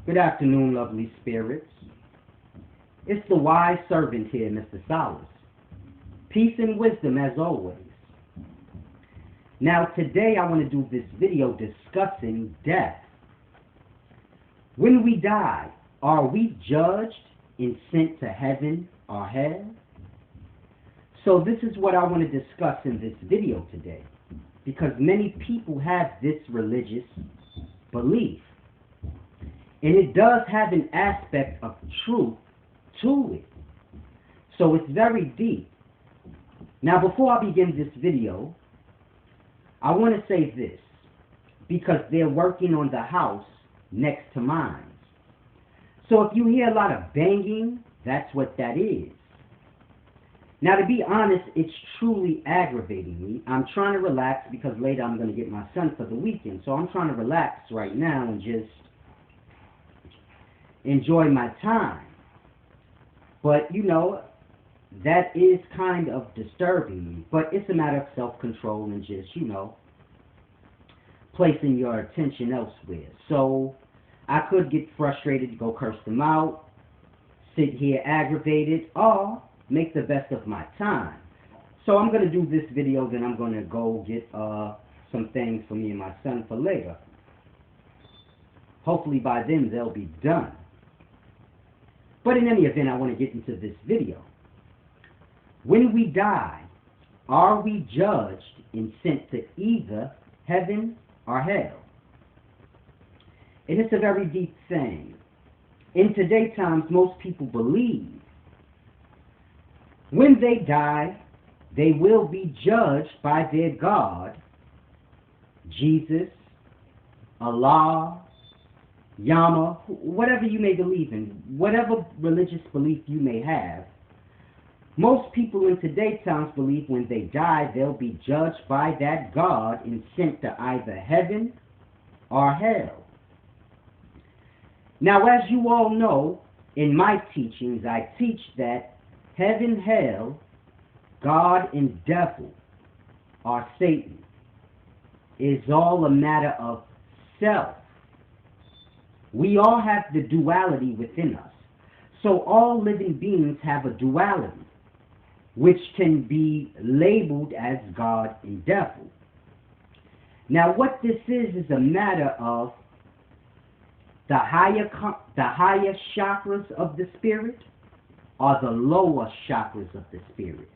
Good afternoon, lovely spirits. It's the wise servant here, Mr. Solace. Peace and wisdom as always. Now today I want to do this video discussing death. When we die, are we judged and sent to heaven or hell? So this is what I want to discuss in this video today, because many people have this religious belief. And it does have an aspect of truth to it. So it's very deep. Now before I begin this video, I want to say this, because they're working on the house next to mine. So if you hear a lot of banging, that's what that is. Now to be honest, it's truly aggravating me. I'm trying to relax because later I'm going to get my son for the weekend. So I'm trying to relax right now and just enjoy my time. But you know, that is kind of disturbing me. But it's a matter of self-control and just, you know, placing your attention elsewhere. So I could get frustrated, go curse them out, sit here aggravated, or make the best of my time. So I'm going to do this video, then I'm going to go get some things for me and my son for later. Hopefully by then they'll be done. But in any event, I want to get into this video. When we die, are we judged and sent to either heaven or hell? And it's a very deep thing. In today's times, most people believe when they die, they will be judged by their God, Jesus, Allah, Yama, whatever you may believe in, whatever religious belief you may have. Most people in today's times believe when they die, they'll be judged by that God and sent to either heaven or hell. Now, as you all know, in my teachings, I teach that heaven, hell, God, and devil, or Satan, is all a matter of self. We all have the duality within us. So all living beings have a duality, which can be labeled as God and devil. Now what this is a matter of the higher chakras of the spirit or the lower chakras of the spirit.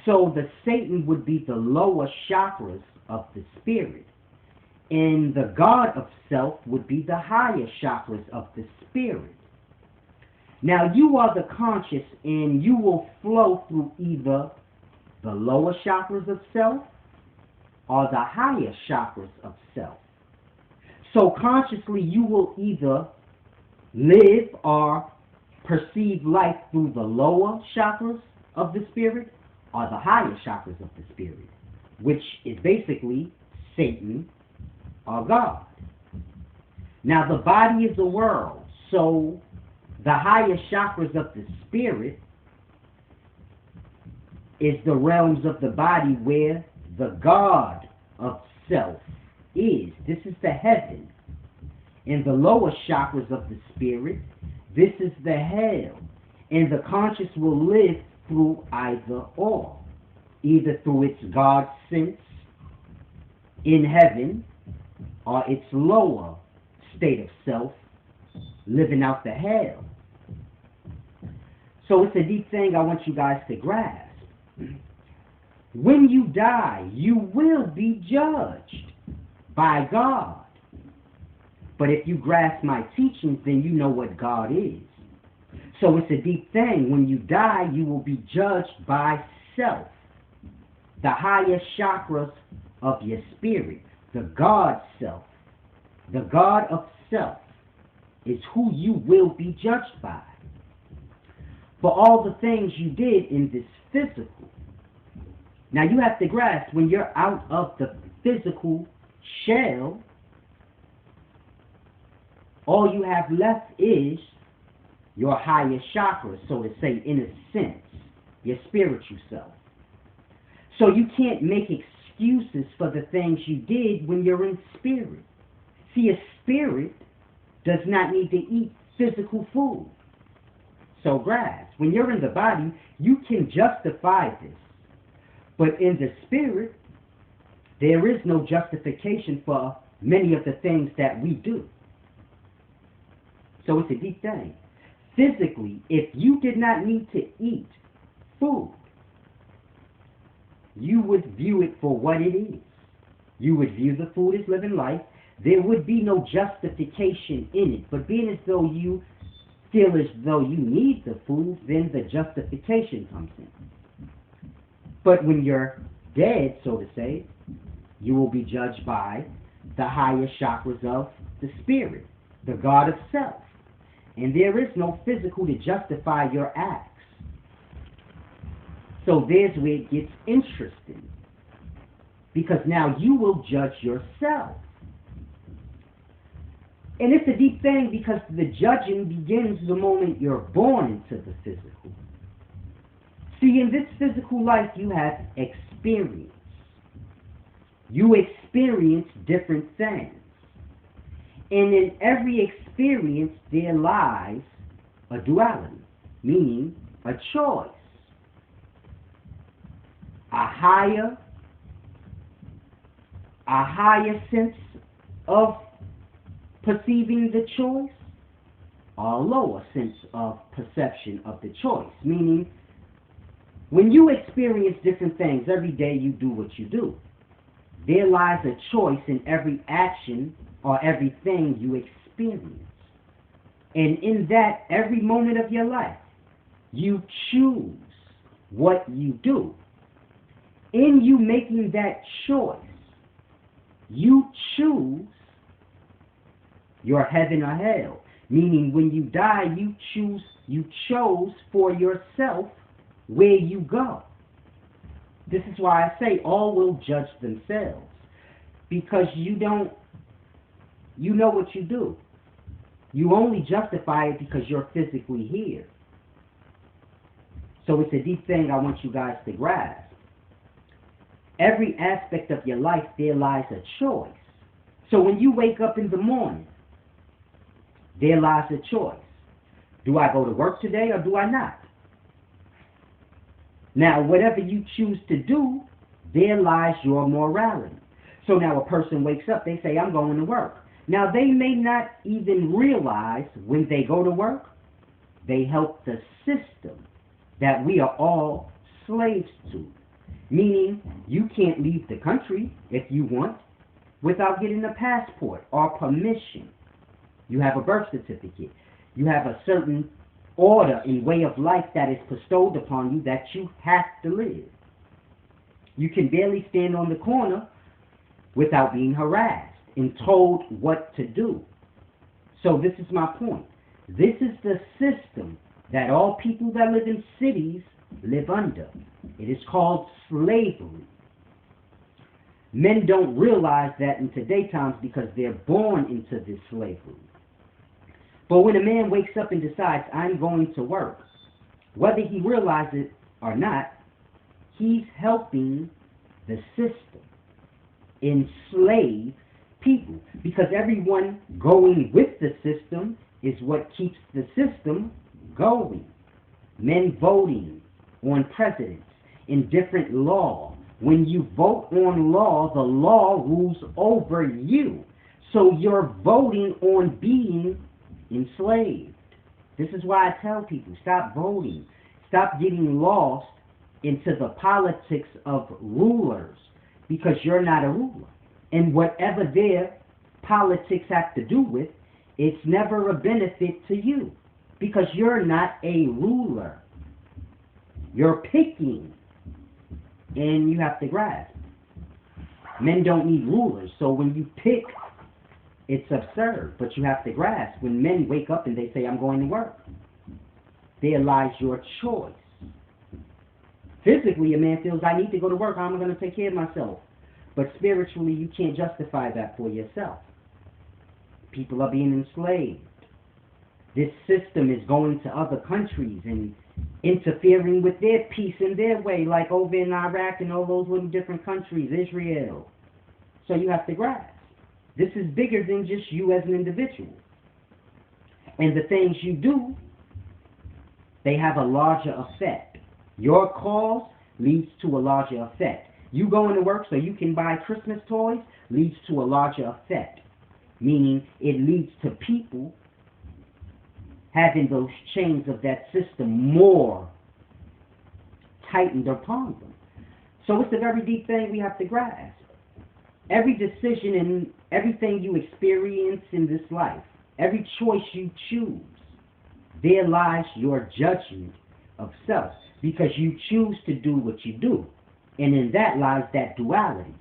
So the Satan would be the lower chakras of the spirit, and the God of self would be the higher chakras of the spirit. Now you are the conscious, and you will flow through either the lower chakras of self or the higher chakras of self. So consciously you will either live or perceive life through the lower chakras of the spirit or the higher chakras of the spirit, which is basically Satan or God. Now the body is a world, so the higher chakras of the spirit is the realms of the body where the God of self is. This is the heaven. In the lower chakras of the spirit, this is the hell. And the conscious will live through either or. Either through its God sense in heaven, or its lower state of self, living out the hell. So it's a deep thing I want you guys to grasp. When you die, you will be judged by God. But if you grasp my teachings, then you know what God is. So it's a deep thing. When you die, you will be judged by self, the higher chakras of your spirit, the God self. The God of self is who you will be judged by for all the things you did in this physical. Now you have to grasp, when you're out of the physical shell, all you have left is your higher chakra, so to say, in a sense, your spiritual self. So you can't make excuses for the things you did when you're in spirit. See, a spirit does not need to eat physical food. So grasp, when you're in the body, you can justify this. But in the spirit, there is no justification for many of the things that we do. So it's a deep thing. Physically, if you did not need to eat food, you would view it for what it is. You would view the food as living life. There would be no justification in it. But being as though you feel as though you need the food, then the justification comes in. But when you're dead, so to say, you will be judged by the higher chakras of the spirit, the God of self. And there is no physical to justify your acts. So there's where it gets interesting. Because now you will judge yourself. And it's a deep thing because the judging begins the moment you're born into the physical. See, in this physical life you have experience. You experience different things. And in every experience there lies a duality, meaning a choice. A higher sense of perceiving the choice, or a lower sense of perception of the choice. Meaning, when you experience different things, every day you do what you do. There lies a choice in every action or everything you experience. And in that, every moment of your life, you choose what you do. In you making that choice, you choose your heaven or hell. Meaning when you die, you chose for yourself where you go. This is why I say all will judge themselves. Because you know what you do. You only justify it because you're physically here. So it's a deep thing I want you guys to grasp. Every aspect of your life, there lies a choice. So when you wake up in the morning, there lies a choice. Do I go to work today or do I not? Now, whatever you choose to do, there lies your morality. So now a person wakes up, they say, I'm going to work. Now, they may not even realize when they go to work, they help the system that we are all slaves to. Meaning, you can't leave the country if you want without getting a passport or permission. You have a birth certificate. You have a certain order and way of life that is bestowed upon you that you have to live. You can barely stand on the corner without being harassed and told what to do. So this is my point. This is the system that all people that live in cities live under. It is called slavery. Men don't realize that in today's times because they're born into this slavery. But when a man wakes up and decides, I'm going to work, whether he realizes it or not, he's helping the system enslave people. Because everyone going with the system is what keeps the system going. Men voting on presidents in different law. When you vote on law, the law rules over you. So you're voting on being enslaved. This is why I tell people, stop voting. Stop getting lost into the politics of rulers because you're not a ruler. And whatever their politics have to do with, it's never a benefit to you because you're not a ruler. You're picking, and you have to grasp. Men don't need rulers, so when you pick, it's absurd, but you have to grasp. When men wake up and they say, I'm going to work, there lies your choice. Physically, a man feels, I need to go to work, I'm going to take care of myself. But spiritually, you can't justify that for yourself. People are being enslaved. This system is going to other countries and interfering with their peace in their way, like over in Iraq and all those little different countries, Israel. So you have to grasp. This is bigger than just you as an individual. And the things you do, they have a larger effect. Your cause leads to a larger effect. You going to work so you can buy Christmas toys leads to a larger effect, meaning it leads to people having those chains of that system more tightened upon them. So it's a very deep thing we have to grasp. Every decision and everything you experience in this life, every choice you choose, there lies your judgment of self, because you choose to do what you do. And in that lies that duality,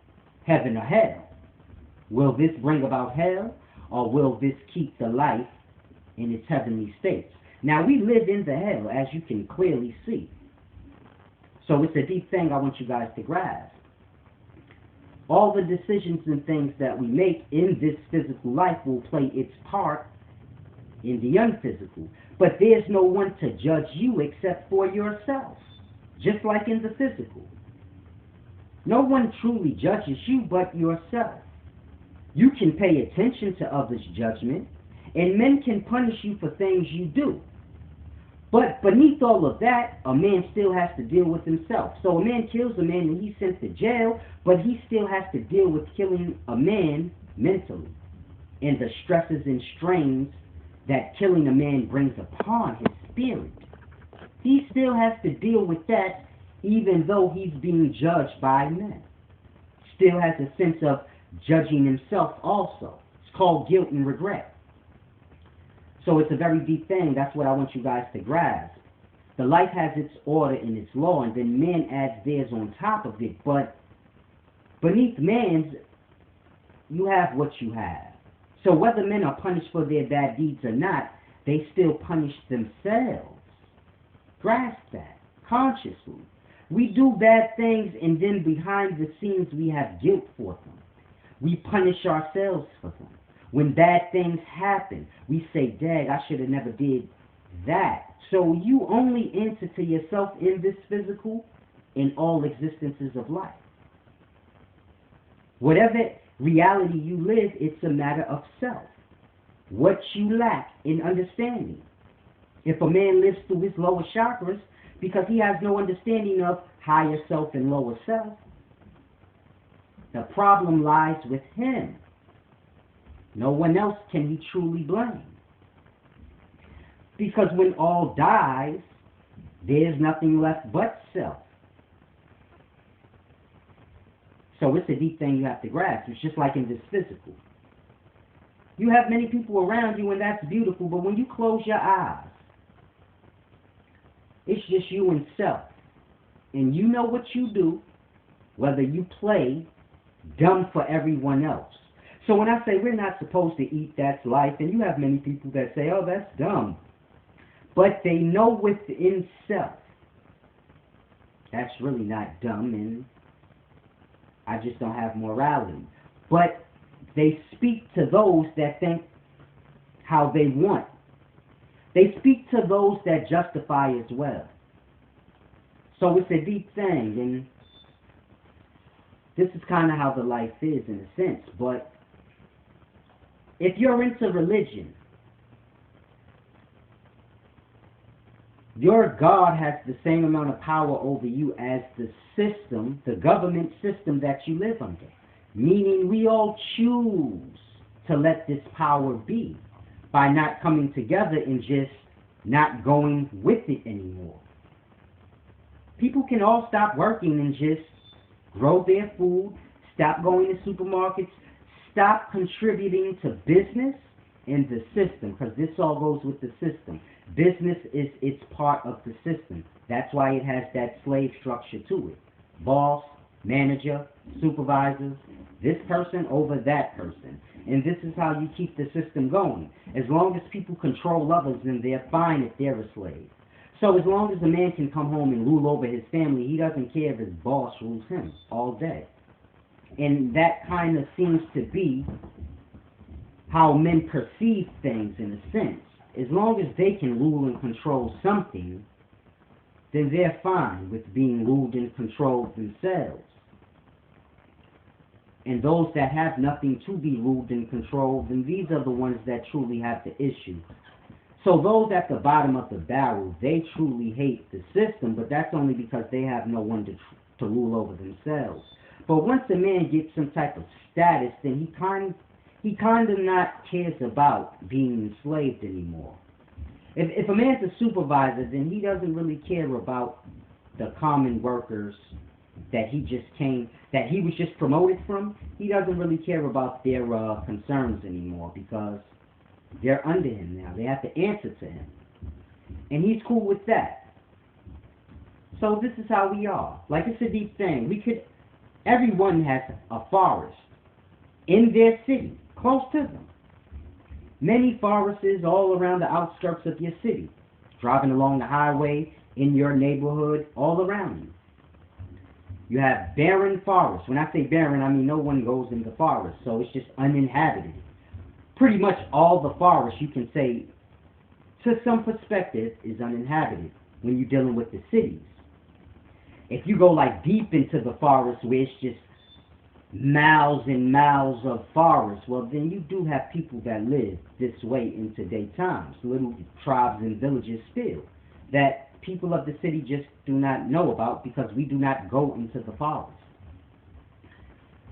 heaven or hell. Will this bring about hell, or will this keep the life in its heavenly states? Now, we live in the hell, as you can clearly see. So it's a deep thing I want you guys to grasp. All the decisions and things that we make in this physical life will play its part in the unphysical. But there's no one to judge you except for yourself, just like in the physical. No one truly judges you but yourself. You can pay attention to others' judgment, and men can punish you for things you do. But beneath all of that, a man still has to deal with himself. So a man kills a man and he's sent to jail, but he still has to deal with killing a man mentally, and the stresses and strains that killing a man brings upon his spirit. He still has to deal with that, even though he's being judged by men. Still has a sense of judging himself also. It's called guilt and regret. So it's a very deep thing. That's what I want you guys to grasp. The life has its order and its law, and then man adds theirs on top of it. But beneath man's, you have what you have. So whether men are punished for their bad deeds or not, they still punish themselves. Grasp that consciously. We do bad things, and then behind the scenes we have guilt for them. We punish ourselves for them. When bad things happen, we say, "Dad, I should have never did that." So you only answer to yourself in this physical, in all existences of life. Whatever reality you live, it's a matter of self. What you lack in understanding. If a man lives through his lower chakras because he has no understanding of higher self and lower self, the problem lies with him. No one else can he truly blame. Because when all dies, there's nothing left but self. So it's a deep thing you have to grasp. It's just like in this physical. You have many people around you, and that's beautiful, but when you close your eyes, it's just you and self. And you know what you do, whether you play dumb for everyone else. So when I say we're not supposed to eat, that's life, and you have many people that say, "Oh, that's dumb." But they know within self, that's really not dumb, and I just don't have morality. But they speak to those that think how they want. They speak to those that justify as well. So it's a deep thing, and this is kind of how the life is in a sense. But if you're into religion, your God has the same amount of power over you as the system, the government system that you live under. Meaning we all choose to let this power be by not coming together and just not going with it anymore. People can all stop working and just grow their food, stop going to supermarkets, stop contributing to business and the system, because this all goes with the system. Business is its part of the system. That's why it has that slave structure to it. Boss, manager, supervisors, this person over that person. And this is how you keep the system going. As long as people control others, then they're fine if they're a slave. So as long as a man can come home and rule over his family, he doesn't care if his boss rules him all day. And that kind of seems to be how men perceive things in a sense. As long as they can rule and control something, then they're fine with being ruled and controlled themselves. And those that have nothing to be ruled and controlled, then these are the ones that truly have the issue. So those at the bottom of the barrel, they truly hate the system, but that's only because they have no one to rule over themselves. But once a man gets some type of status, then he kind of not cares about being enslaved anymore. If a man's a supervisor, then he doesn't really care about the common workers that he was just promoted from. He doesn't really care about their concerns anymore because they're under him now. They have to answer to him. And he's cool with that. So this is how we are. Like, it's a deep thing. Everyone has a forest in their city, close to them. Many forests all around the outskirts of your city. Driving along the highway, in your neighborhood, all around you. You have barren forests. When I say barren, I mean no one goes in the forest, so it's just uninhabited. Pretty much all the forest, you can say, to some perspective, is uninhabited when you're dealing with the cities. If you go like deep into the forest where it's just miles and miles of forest, well then you do have people that live this way in today's times, little tribes and villages still, that people of the city just do not know about because we do not go into the forest.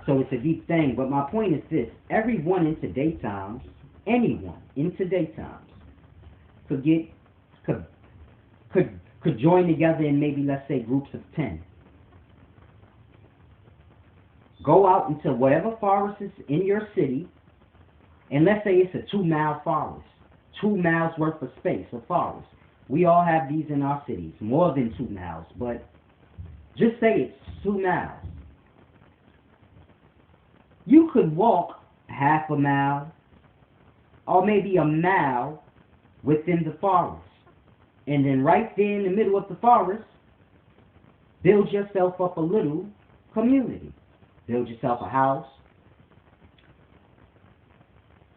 So it's a deep thing, but my point is this: everyone in today's times, anyone in today's times, could join together in maybe, let's say, groups of 10. Go out into whatever forest is in your city, and let's say it's a 2-mile forest, 2 miles worth of space of forest. We all have these in our cities, more than 2 miles, but just say it's 2 miles. You could walk half a mile or maybe a mile within the forest. And then right there in the middle of the forest, build yourself up a little community. Build yourself a house.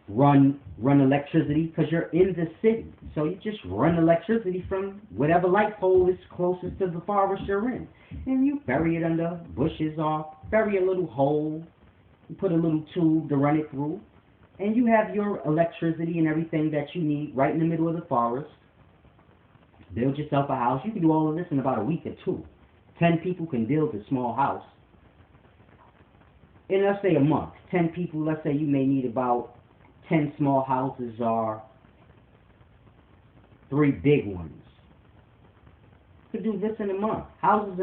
Run electricity because you're in the city. So you just run electricity from whatever light pole is closest to the forest you're in. And you bury it under bushes or bury a little hole. You put a little tube to run it through. And you have your electricity and everything that you need right in the middle of the forest. Build yourself a house. You can do all of this in about a week or 2. 10 people can build a small house. In, let's say, a month. 10 people, let's say you may need about 10 small houses or 3 big ones. You could do this in a month. Houses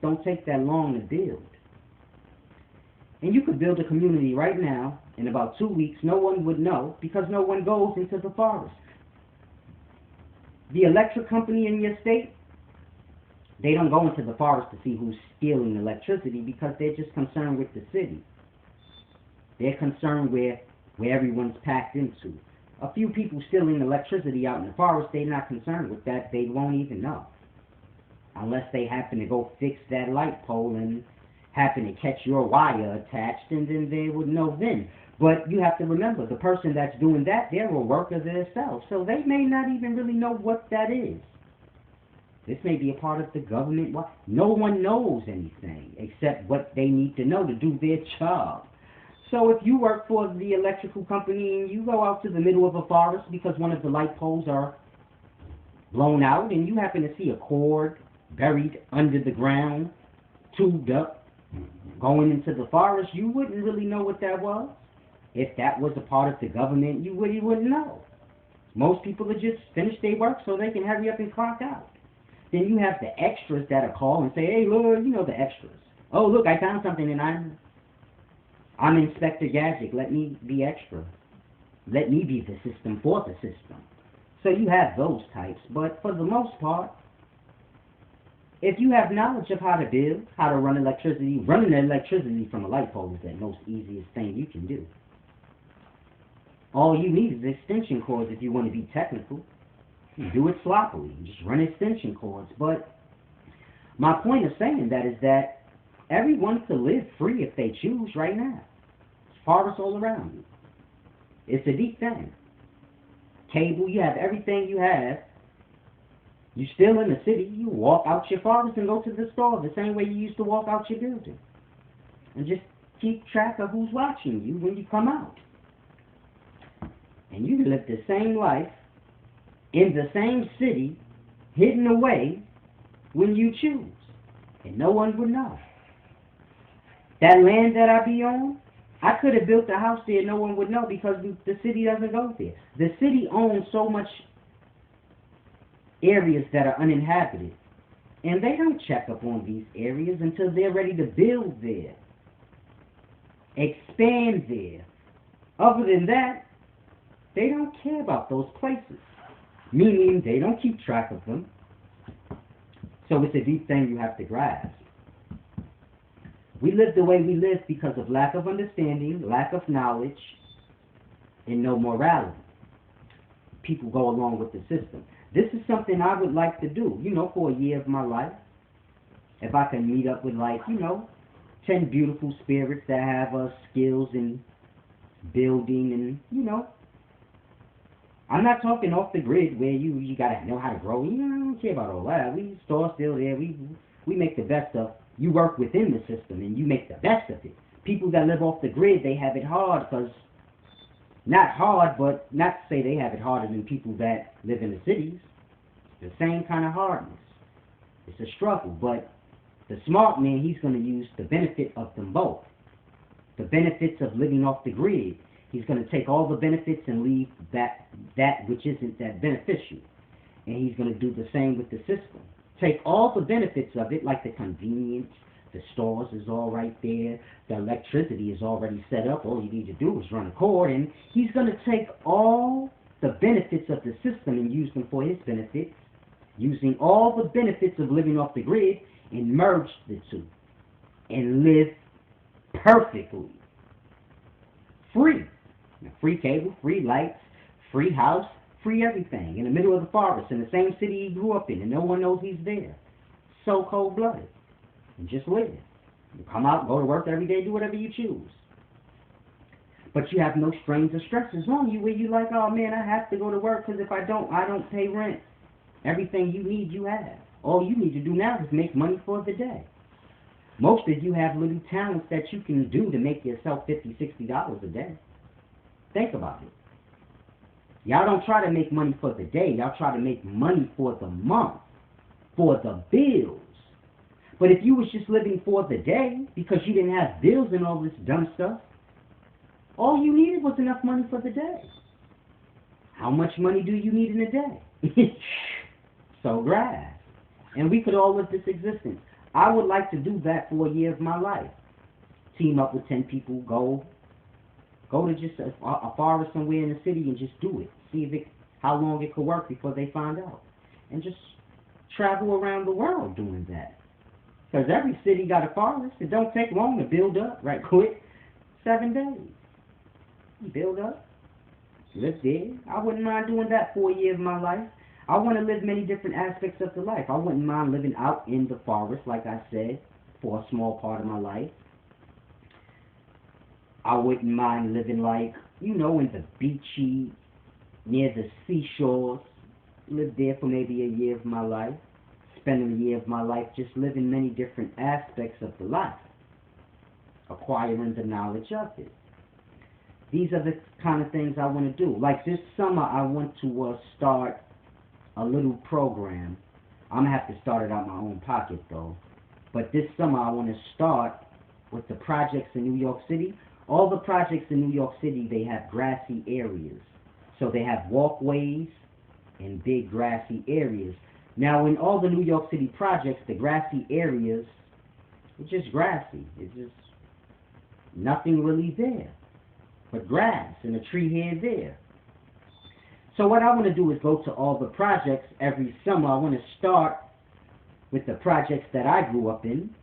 don't take that long to build. And you could build a community right now in about 2 weeks. No one would know because no one goes into the forest. The electric company in your state, they don't go into the forest to see who's stealing electricity because they're just concerned with the city. They're concerned where everyone's packed into. A few people stealing electricity out in the forest, they're not concerned with that. They won't even know. Unless they happen to go fix that light pole and happen to catch your wire attached, and then they would know then. But you have to remember, the person that's doing that, they're a worker themselves. So they may not even really know what that is. This may be a part of the government. No one knows anything except what they need to know to do their job. So if you work for the electrical company and you go out to the middle of a forest because one of the light poles are blown out and you happen to see a cord buried under the ground, tubed up, going into the forest, you wouldn't really know what that was. If that was a part of the government, you really wouldn't know. Most people would just finish their work so they can hurry up and clock out. Then you have the extras that are called and say, hey, Lord, you know the extras. Oh, look, I found something and I'm Inspector Gadget. Let me be extra. Let me be the system for the system. So you have those types. But for the most part, if you have knowledge of how to build, how to run electricity, running electricity from a light pole is the most easiest thing you can do. All you need is extension cords if you want to be technical. You do it sloppily. You just run extension cords. But my point of saying that is that everyone can live free if they choose right now. There's forests all around you. It's a deep thing. Cable, you have everything you have. You're still in the city. You walk out your forest and go to the store the same way you used to walk out your building. And just keep track of who's watching you when you come out. And you can live the same life in the same city, hidden away when you choose, and no one would know. That land that I be on, I could have built a house there, no one would know because the city doesn't go there. The city owns so much areas that are uninhabited, and they don't check up on these areas until they're ready to build there, expand there. Other than that, they don't care about those places, meaning they don't keep track of them. So it's a deep thing you have to grasp. We live the way we live because of lack of understanding, lack of knowledge, and no morality. People go along with the system. This is something I would like to do, for a year of my life. If I can meet up with 10 beautiful spirits that have skills in building and, I'm not talking off the grid where you gotta know how to grow. I don't care about all that. We store still there. We make the best of. You work within the system and you make the best of it. People that live off the grid, they have it hard because, not hard, but not to say they have it harder than people that live in the cities. It's the same kind of hardness. It's a struggle, but the smart man, he's going to use the benefit of them both. The benefits of living off the grid. He's going to take all the benefits and leave that which isn't that beneficial. And he's going to do the same with the system. Take all the benefits of it, like the convenience, the stores is all right there, the electricity is already set up, all you need to do is run a cord, and he's going to take all the benefits of the system and use them for his benefits, using all the benefits of living off the grid, and merge the two, and live perfectly. Free. Free cable, free lights, free house, free everything, in the middle of the forest, in the same city he grew up in, and no one knows he's there. So cold-blooded. And just live. You come out, go to work every day, do whatever you choose. But you have no strains or stresses on you where you're like, oh man, I have to go to work because if I don't pay rent. Everything you need, you have. All you need to do now is make money for the day. Most of you have little talents that you can do to make yourself $50, $60 a day. Think about it. Y'all don't try to make money for the day. Y'all try to make money for the month, for the bills. But if you was just living for the day because you didn't have bills and all this dumb stuff, all you needed was enough money for the day. How much money do you need in a day? So grasp. And we could all live this existence. I would like to do that for a year of my life. Team up with 10 people, go to just a forest somewhere in the city and just do it. See how long it could work before they find out. And just travel around the world doing that. Because every city got a forest. It don't take long to build up right quick. 7 days. You build up. Live there. I wouldn't mind doing that for a year of my life. I want to live many different aspects of the life. I wouldn't mind living out in the forest, like I said, for a small part of my life. I wouldn't mind living in the beachy, near the seashores. Live there for maybe a year of my life. Spending a year of my life just living many different aspects of the life. Acquiring the knowledge of it. These are the kind of things I want to do. Like this summer, I want to start a little program. I'm going to have to start it out my own pocket, though. But this summer, I want to start with the projects in New York City. All the projects in New York City, they have grassy areas. So they have walkways and big grassy areas. Now, in all the New York City projects, the grassy areas, it's just grassy. It's just nothing really there but grass and a tree here and there. So what I want to do is go to all the projects every summer. I want to start with the projects that I grew up in.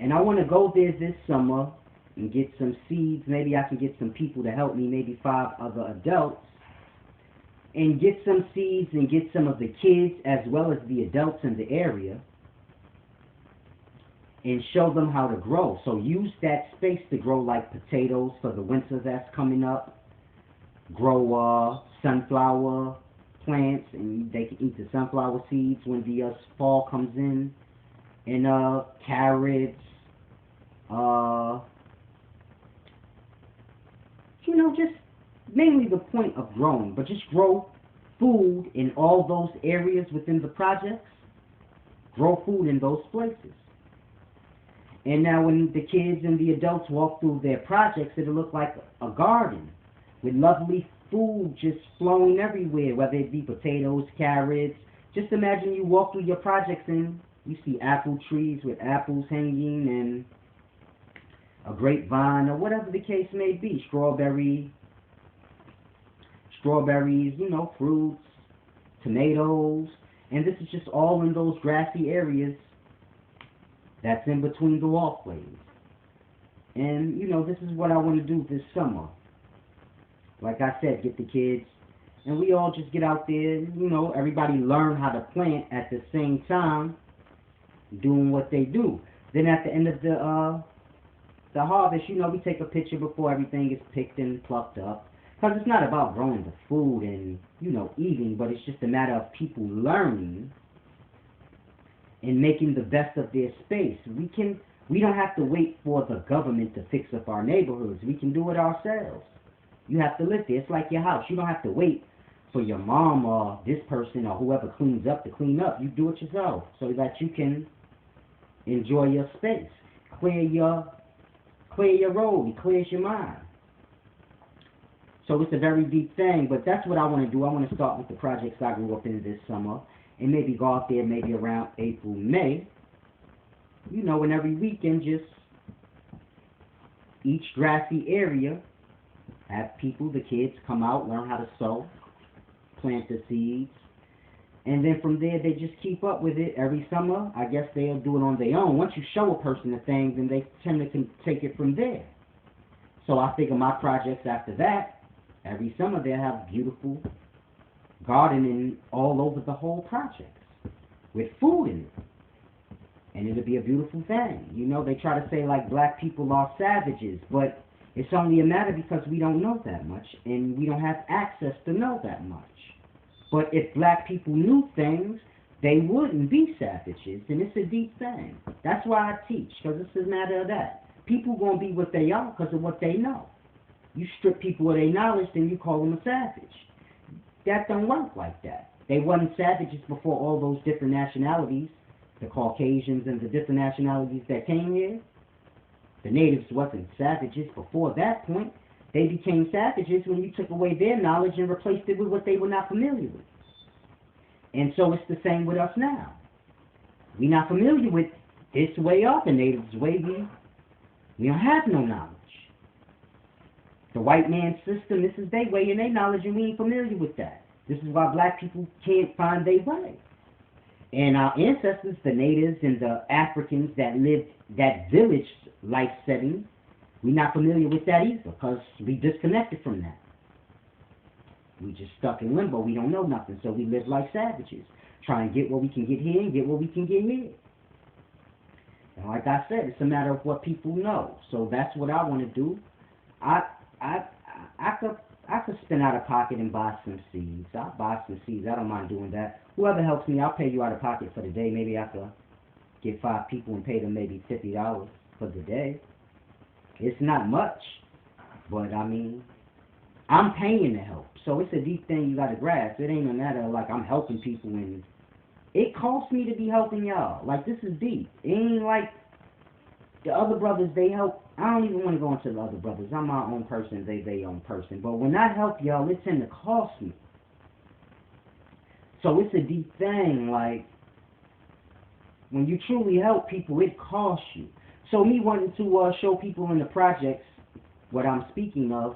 And I want to go there this summer and get some seeds. Maybe I can get some people to help me, maybe 5 other adults. And get some seeds and get some of the kids as well as the adults in the area. And show them how to grow. So use that space to grow like potatoes for the winter that's coming up. Grow sunflower plants, and they can eat the sunflower seeds when the fall comes in. And carrots, just mainly the point of growing, but just grow food in all those areas within the projects, grow food in those places. And now when the kids and the adults walk through their projects, it'll look like a garden with lovely food just flowing everywhere, whether it be potatoes, carrots. Just imagine you walk through your projects and you see apple trees with apples hanging and a grapevine or whatever the case may be, strawberries, fruits, tomatoes, and this is just all in those grassy areas that's in between the walkways. And, this is what I want to do this summer. Like I said, get the kids, and we all just get out there, everybody learn how to plant at the same time, doing what they do. Then at the end of the harvest, we take a picture before everything is picked and plucked up. Because it's not about growing the food and, eating, but it's just a matter of people learning and making the best of their space. We don't have to wait for the government to fix up our neighborhoods. We can do it ourselves. You have to live there. It's like your house. You don't have to wait for your mom or this person or whoever cleans up to clean up. You do it yourself so that you can enjoy your space. Clear your road. It clears your mind. So it's a very deep thing, but that's what I want to do. I want to start with the projects I grew up in this summer and maybe go out there maybe around April, May. And every weekend just each grassy area, have people, the kids, come out, learn how to sow, plant the seeds, and then from there they just keep up with it every summer. I guess they'll do it on their own. Once you show a person a thing, then they tend to take it from there. So I figure my projects after that, every summer they'll have beautiful gardening all over the whole project with food in it. And it'll be a beautiful thing. They try to say like black people are savages, but it's only a matter because we don't know that much, and we don't have access to know that much. But if black people knew things, they wouldn't be savages, and it's a deep thing. That's why I teach, because it's a matter of that. People going to be what they are because of what they know. You strip people of their knowledge, then you call them a savage. That don't work like that. They wasn't savages before all those different nationalities, the Caucasians and the different nationalities that came here. The natives wasn't savages before that point. They became savages when you took away their knowledge and replaced it with what they were not familiar with. And so it's the same with us now. We're not familiar with this way or the natives' way. We don't have no knowledge. The white man's system, this is their way and their knowledge, and we ain't familiar with that. This is why black people can't find their way. And our ancestors, the natives and the Africans that lived that village life setting, we're not familiar with that either because we disconnected from that. We just stuck in limbo. We don't know nothing, so we live like savages. Try and get what we can get here and get what we can get here. And like I said, it's a matter of what people know. So that's what I want to do. I could spend out of pocket and buy some seeds. I'll buy some seeds. I don't mind doing that. Whoever helps me, I'll pay you out of pocket for the day. Maybe I could get 5 people and pay them maybe $50 for the day. It's not much, but I mean, I'm paying to help. So it's a deep thing you got to grasp. It ain't a matter of like I'm helping people and it costs me to be helping y'all. Like, this is deep. It ain't like the other brothers, they help. I don't even want to go into the other brothers. I'm my own person. They their own person. But when I help y'all, it tend to cost me. So it's a deep thing. Like, when you truly help people, it costs you. So me wanting to show people in the projects what I'm speaking of,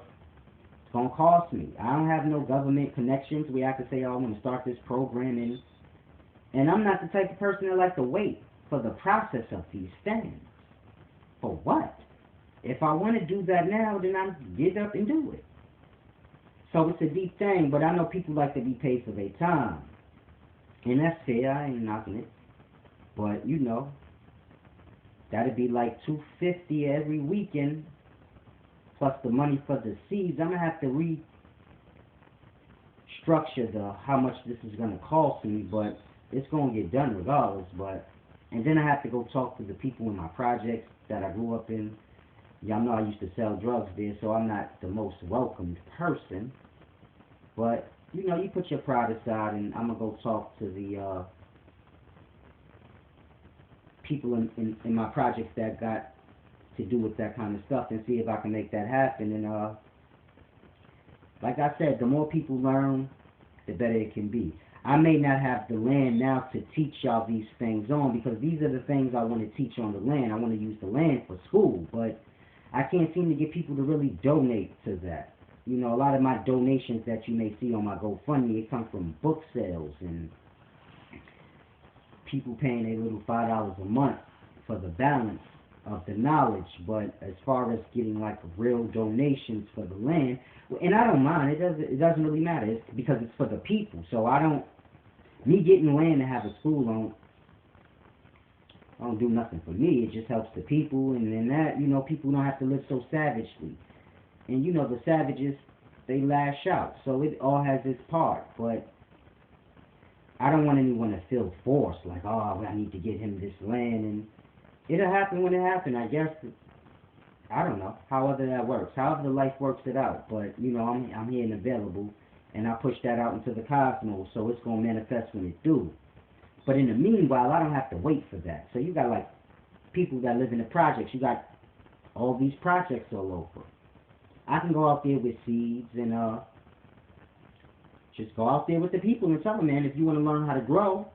it's going to cost me. I don't have no government connections where I can say, oh, I'm going to start this program. And I'm not the type of person that like to wait for the process of these things. For what? If I want to do that now, then I get up and do it. So it's a deep thing, but I know people like to be paid for their time. And that's fair, I ain't knocking it. But, you know, that'd be like $250 every weekend, plus the money for the seeds. I'm going to have to restructure how much this is going to cost me, but it's going to get done regardless. And then I have to go talk to the people in my projects that I grew up in. Y'all know I used to sell drugs there, so I'm not the most welcomed person. But you know, you put your pride aside, and I'm gonna go talk to the people in my projects that got to do with that kind of stuff, and see if I can make that happen. And like I said, the more people learn, the better it can be. I may not have the land now to teach y'all these things on, because these are the things I want to teach on the land. I want to use the land for school, but I can't seem to get people to really donate to that. You know, a lot of my donations that you may see on my GoFundMe, it comes from book sales and people paying a little $5 a month for the balance of the knowledge. But as far as getting like real donations for the land, and I don't mind, it doesn't really matter. It's because it's for the people. So me getting land to have a school don't do nothing for me. It just helps the people, and then that, you know, people don't have to live so savagely. And you know, the savages, they lash out. So it all has its part, but I don't want anyone to feel forced, like, oh, I need to get him this land, and it'll happen when it happens, I guess. I don't know, however that works, however the life works it out. But, you know, I'm here and available, and I push that out into the cosmos, so it's going to manifest when it do. But in the meanwhile, I don't have to wait for that. So you got, like, people that live in the projects. You got all these projects all over. I can go out there with seeds and just go out there with the people and tell them, man, if you want to learn how to grow,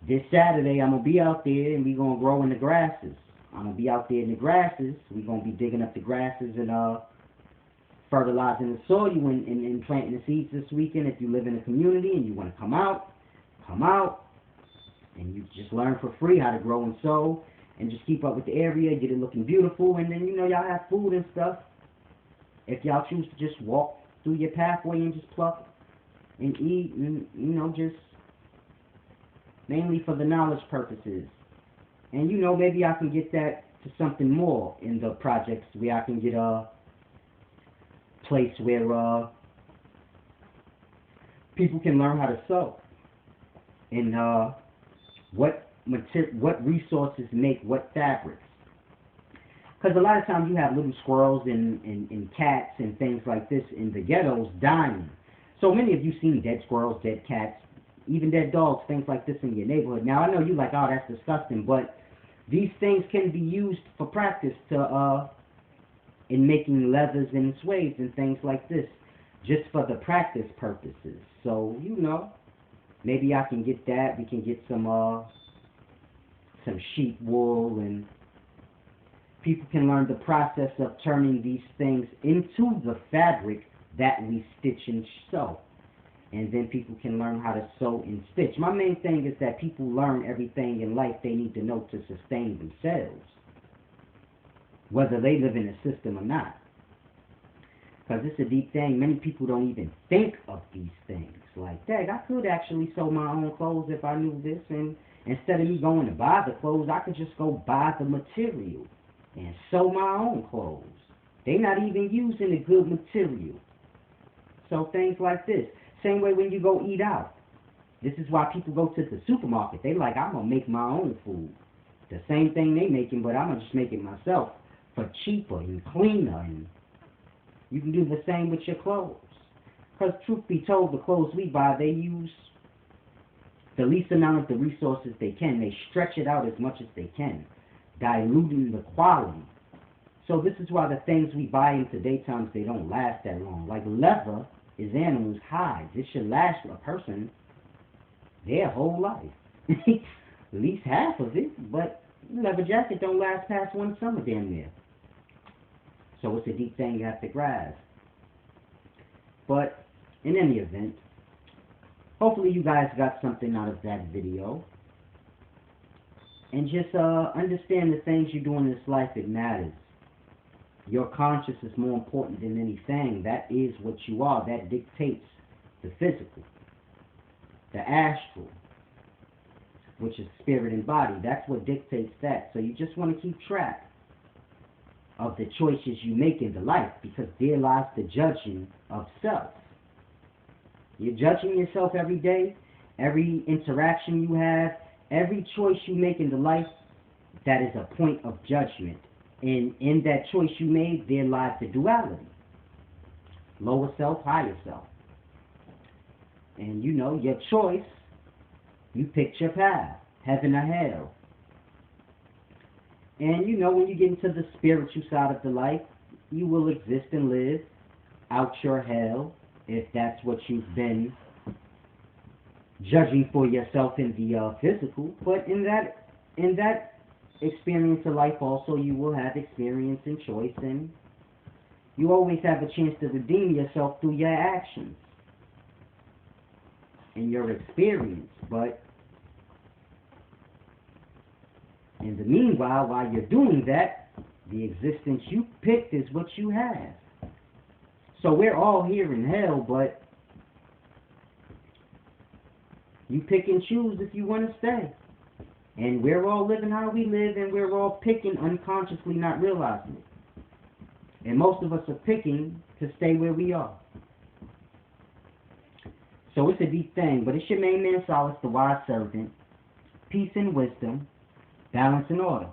this Saturday I'm going to be out there and we're going to grow in the grasses. I'm going to be out there in the grasses. We're going to be digging up the grasses and fertilizing the soil and planting the seeds this weekend. If you live in a community and you want to come out, and you just learn for free how to grow and sow and just keep up with the area, get it looking beautiful, and then, you know, y'all have food and stuff. If y'all choose to just walk through your pathway and just pluck and eat, and, you know, just mainly for the knowledge purposes. And, you know, maybe I can get that to something more in the projects, where I can get a place where people can learn how to sew, and what resources make what fabrics. Because a lot of times you have little squirrels and cats and things like this in the ghettos dying. So many of you seen dead squirrels, dead cats, even dead dogs, things like this in your neighborhood. Now I know you're like, oh, that's disgusting, but these things can be used for practice to in making leathers and suede and things like this, just for the practice purposes. So, you know, maybe I can get that. We can get some sheep wool, and people can learn the process of turning these things into the fabric that we stitch and sew. And then people can learn how to sew and stitch. My main thing is that people learn everything in life they need to know to sustain themselves, whether they live in a system or not. Because it's a deep thing. Many people don't even think of these things. Like, dang, I could actually sew my own clothes if I knew this. And instead of me going to buy the clothes, I could just go buy the material and sew my own clothes. They're not even using a good material. So things like this. Same way when you go eat out. This is why people go to the supermarket. They like, I'm going to make my own food. The same thing they making, but I'm going to just make it myself for cheaper and cleaner. And you can do the same with your clothes. Because truth be told, the clothes we buy, they use the least amount of the resources they can. They stretch it out as much as they can, diluting the quality. So this is why the things we buy in today's times, they don't last that long. Like leather is animals' hides. It should last a person their whole life. At least half of it. But leather jacket don't last past one summer damn near. So it's a deep thing you have to grasp. But in any event, hopefully you guys got something out of that video. And just understand the things you do in this life, it matters. Your conscience is more important than anything. That is what you are. That dictates the physical, the astral, which is spirit and body. That's what dictates that. So you just want to keep track of the choices you make in the life, because there lies the judging of self. You're judging yourself every day, every interaction you have, every choice you make in the life, that is a point of judgment. And in that choice you made, there lies the duality. Lower self, higher self. And you know, your choice, you picked your path, heaven or hell. And you know, when you get into the spiritual side of the life, you will exist and live out your hell, if that's what you've been judging for yourself in the physical. But in that experience of life also, you will have experience and choice, and you always have a chance to redeem yourself through your actions and your experience. But in the meanwhile, while you're doing that, the existence you picked is what you have. So we're all here in hell, but you pick and choose if you want to stay. And we're all living how we live, and we're all picking unconsciously, not realizing it. And most of us are picking to stay where we are. So it's a deep thing, but it's your main man Solace, the wise servant, peace and wisdom, balance and order.